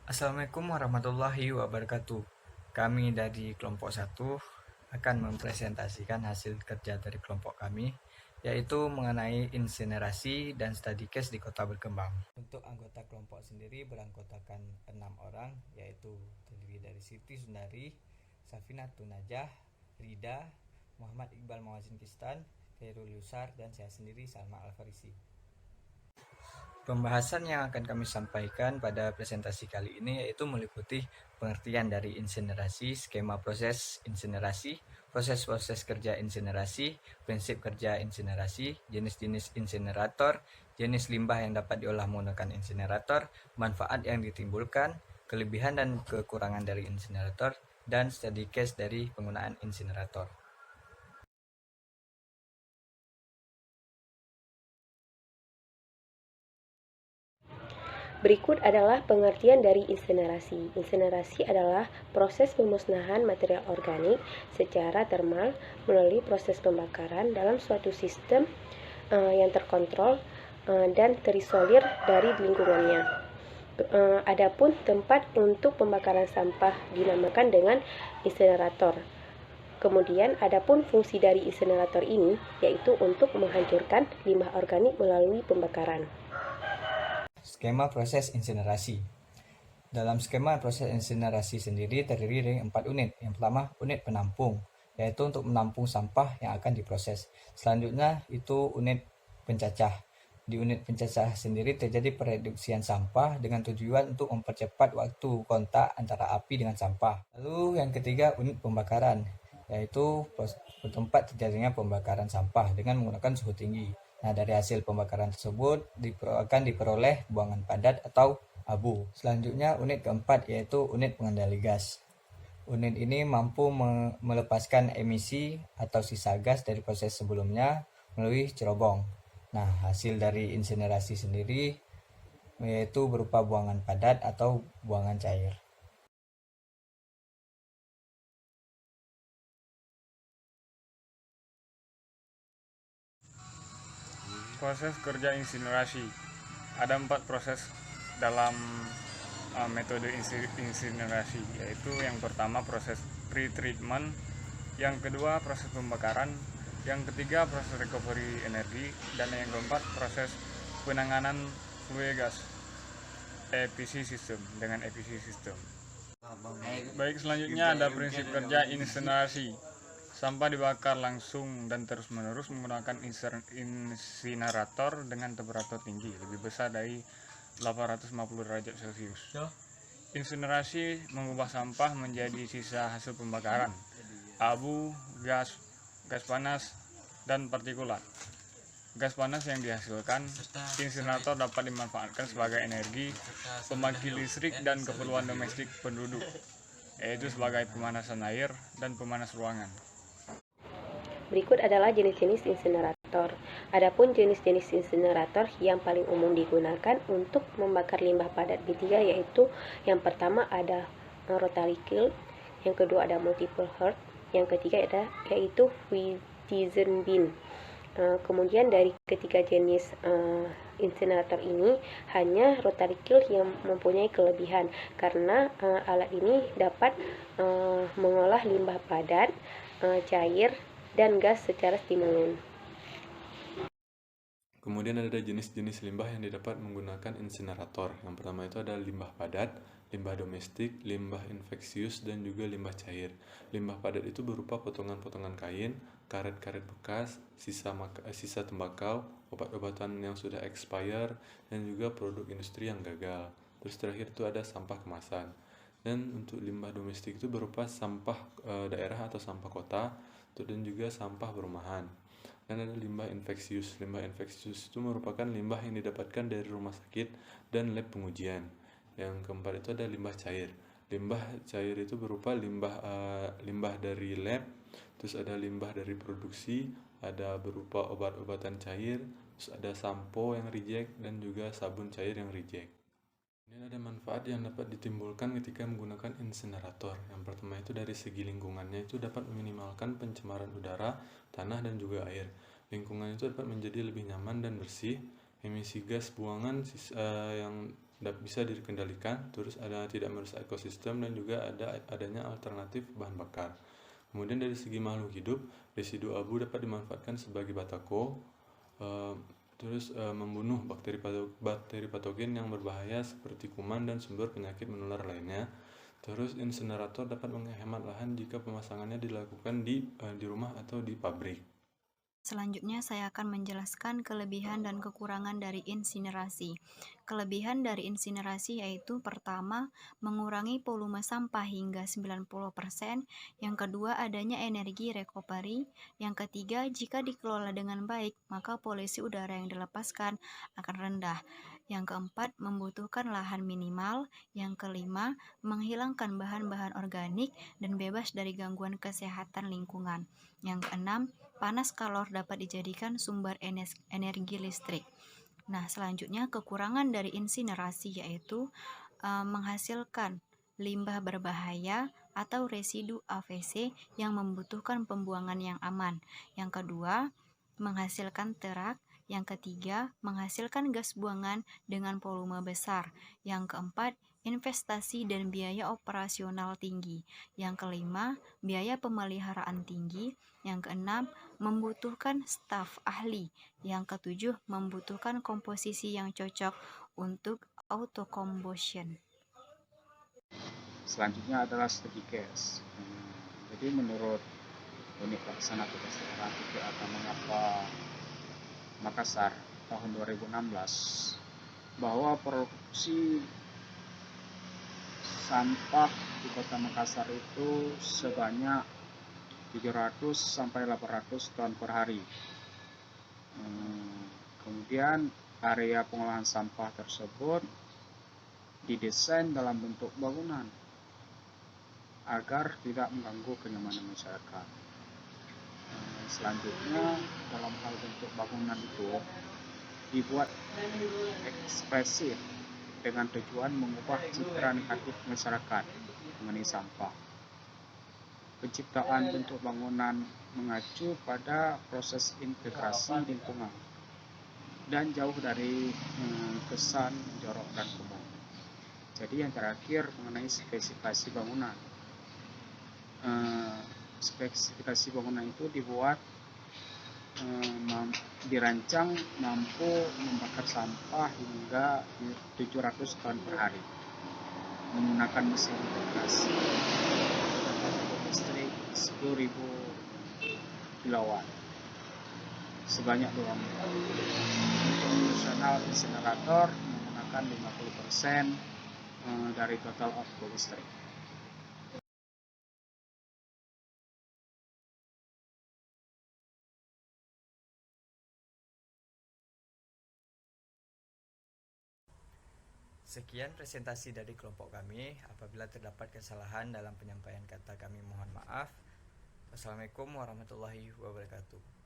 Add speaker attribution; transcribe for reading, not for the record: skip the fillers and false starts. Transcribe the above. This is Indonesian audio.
Speaker 1: Assalamualaikum warahmatullahi wabarakatuh. Kami dari kelompok 1 akan mempresentasikan hasil kerja dari kelompok kami, yaitu mengenai insinerasi dan study case di Kota Berkembang. Untuk anggota kelompok sendiri beranggotakan 6 orang, yaitu terdiri dari Siti Sundari, Safina Tunajah, Rida, Muhammad Iqbal Mawazin Kistan, Khairul Yusar, dan saya sendiri Salma Al-Farisi. Pembahasan yang akan kami sampaikan pada presentasi kali ini yaitu meliputi pengertian dari insinerasi, skema proses insinerasi, proses-proses kerja insinerasi, prinsip kerja insinerasi, jenis-jenis insinerator, jenis limbah yang dapat diolah menggunakan insinerator, manfaat yang ditimbulkan, kelebihan dan kekurangan dari insinerator, dan study case dari penggunaan insinerator.
Speaker 2: Berikut adalah pengertian dari insinerasi. Insinerasi adalah proses pemusnahan material organik secara termal melalui proses pembakaran dalam suatu sistem yang terkontrol dan terisolir dari lingkungannya. Adapun tempat untuk pembakaran sampah dinamakan dengan insinerator. Kemudian adapun fungsi dari insinerator ini yaitu untuk menghancurkan limbah organik melalui pembakaran.
Speaker 1: Skema proses insinerasi. Dalam skema proses insinerasi sendiri terdiri dari 4 unit. Yang pertama, unit penampung, yaitu untuk menampung sampah yang akan diproses. Selanjutnya, itu unit pencacah. Di unit pencacah sendiri terjadi pereduksian sampah dengan tujuan untuk mempercepat waktu kontak antara api dengan sampah. Lalu yang ketiga, unit pembakaran, yaitu tempat terjadinya pembakaran sampah dengan menggunakan suhu tinggi. Nah, dari hasil pembakaran tersebut akan diperoleh buangan padat atau abu. Selanjutnya unit keempat yaitu unit pengendali gas. Unit ini mampu melepaskan emisi atau sisa gas dari proses sebelumnya melalui cerobong. Nah, hasil dari insinerasi sendiri yaitu berupa buangan padat atau buangan cair.
Speaker 3: Proses kerja insinerasi. Ada 4 proses dalam metode insinerasi, yaitu yang pertama proses pre-treatment, yang kedua proses pembakaran, yang ketiga proses recovery energi, dan yang keempat proses penanganan flue gas EPC system dengan EPC system. Baik, selanjutnya ada prinsip kerja insinerasi. Sampah dibakar langsung dan terus-menerus menggunakan insinerator dengan temperatur tinggi, lebih besar dari 850 derajat Celcius. Insinerasi mengubah sampah menjadi sisa hasil pembakaran, abu, gas panas, dan partikulat. Gas panas yang dihasilkan insinerator dapat dimanfaatkan sebagai energi pembangkit listrik dan keperluan domestik penduduk, yaitu sebagai pemanasan air dan pemanas ruangan.
Speaker 2: Berikut adalah jenis-jenis insinerator. Adapun jenis-jenis insinerator yang paling umum digunakan untuk membakar limbah padat B3 yaitu yang pertama ada rotary kiln, yang kedua ada multiple hearth, yang ketiga yaitu Witisen bin. Kemudian dari ketiga jenis insinerator ini hanya rotary kiln yang mempunyai kelebihan karena alat ini dapat mengolah limbah padat, cair, dan gas secara stimulun.
Speaker 4: Kemudian ada jenis-jenis limbah yang didapat menggunakan insinerator. Yang pertama itu ada limbah padat, limbah domestik, limbah infeksius, dan juga limbah cair. Limbah padat itu berupa potongan-potongan kain, karet-karet bekas, sisa tembakau, obat-obatan yang sudah expire, dan juga produk industri yang gagal. Terus terakhir itu ada sampah kemasan. Dan untuk limbah domestik itu berupa sampah daerah atau sampah kota, dan juga sampah perumahan. Dan ada limbah infeksius. Limbah infeksius itu merupakan limbah yang didapatkan dari rumah sakit dan lab pengujian. Yang keempat itu ada limbah cair. Limbah cair itu berupa limbah dari lab, terus ada limbah dari produksi, ada berupa obat-obatan cair, terus ada sampo yang reject, dan juga sabun cair yang reject. Kemudian ada manfaat yang dapat ditimbulkan ketika menggunakan insinerator. Yang pertama itu dari segi lingkungannya itu dapat meminimalkan pencemaran udara, tanah, dan juga air. Lingkungan itu dapat menjadi lebih nyaman dan bersih. Emisi gas buangan yang bisa dikendalikan, terus tidak merusak ekosistem, dan juga adanya alternatif bahan bakar. Kemudian dari segi makhluk hidup, residu abu dapat dimanfaatkan sebagai batako, terus membunuh bakteri patogen yang berbahaya seperti kuman dan sumber penyakit menular lainnya. Terus insinerator dapat menghemat lahan jika pemasangannya dilakukan di rumah atau di pabrik.
Speaker 5: Selanjutnya saya akan menjelaskan kelebihan dan kekurangan dari insinerasi. Kelebihan dari insinerasi yaitu pertama, mengurangi volume sampah hingga 90%, yang kedua adanya energi recovery, yang ketiga jika dikelola dengan baik maka polusi udara yang dilepaskan akan rendah. Yang keempat, membutuhkan lahan minimal. Yang kelima, menghilangkan bahan-bahan organik dan bebas dari gangguan kesehatan lingkungan. Yang keenam, panas kalor dapat dijadikan sumber energi listrik. Nah, selanjutnya kekurangan dari insinerasi yaitu menghasilkan limbah berbahaya atau residu AVC yang membutuhkan pembuangan yang aman. Yang kedua, menghasilkan terak. Yang ketiga, menghasilkan gas buangan dengan volume besar. Yang keempat, investasi dan biaya operasional tinggi. Yang kelima, biaya pemeliharaan tinggi. Yang keenam, membutuhkan staf ahli. Yang ketujuh, membutuhkan komposisi yang cocok untuk autocombustion.
Speaker 6: Selanjutnya adalah studi case. Jadi menurut Unit Pelaksana Tugas Daerah PPAK Mengapa Makassar tahun 2016, bahwa produksi sampah di Kota Makassar itu sebanyak 700 sampai 800 ton per hari. Kemudian area pengolahan sampah tersebut didesain dalam bentuk bangunan agar tidak mengganggu kenyamanan masyarakat. Selanjutnya, dalam hal bentuk bangunan itu dibuat ekspresif dengan tujuan mengubah citra negatif masyarakat mengenai sampah. Penciptaan bentuk bangunan mengacu pada proses integrasi lingkungan dan jauh dari kesan jorok dan kumuh. Jadi yang terakhir mengenai spesifikasi bangunan. Spesifikasi bangunan itu dibuat dirancang mampu membakar sampah hingga 700 ton per hari menggunakan mesin integrasi listrik 10.000 kW sebanyak 2 meter. Untuk operasional insinerator menggunakan 50% dari total output listrik.
Speaker 1: Sekian presentasi dari kelompok kami. Apabila terdapat kesalahan dalam penyampaian kata, kami mohon maaf. Wassalamualaikum warahmatullahi wabarakatuh.